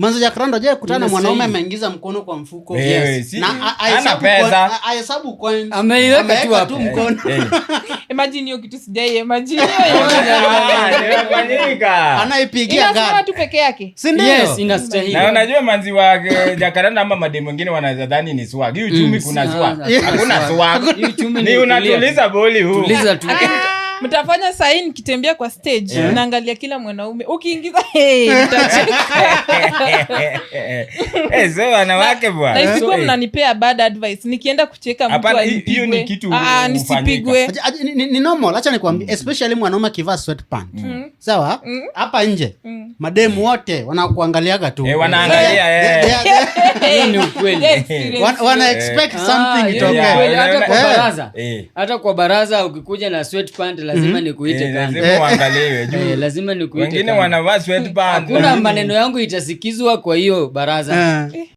Manzi Jacaranda je kutana mwanaume ameingiza mkono kwa mfuko. Yes. Na ana pesa. Ahesabu coins. Ameiweka tu mkono. Imagine hiyo kitu sijai imagine. Anaipigia gari. Inafanya tu peke yake. Si ndio? Yes, inastahili. Na unajua manzi wake Jacaranda ama mademu wengine wanaweza dhani ni swag. Hii uchumi kuna swag. Hakuna swag. Hii uchumi ni unatuliza boli huu. Tuliza tu. Mtafanya sign nikitembea kwa stage naangalia kila mwanaume ukiingiza so wanawake bwana. Na isikuwa mnanipea bad advice nikienda kucheka mtu anipigwe. Hiyo ni kitu nisipigwe. Ni normal, acha nikwambie, especially mwanaume akivaa sweatpants. Sawa? Hapa nje mademu wote wanakuangaliaga tu. Wanaangalia Hiyo ni ukweli. Wana expect something itoke. Hata kwa baraza. Hata kwa baraza ukikuja na sweatpants lazima nikuite kando. Lazima uangaliwe juu. Lazima nikuite. Wengine wanavaa sweatpants. Hakuna maneno yangu itasikizwa kwa hiyo baraza.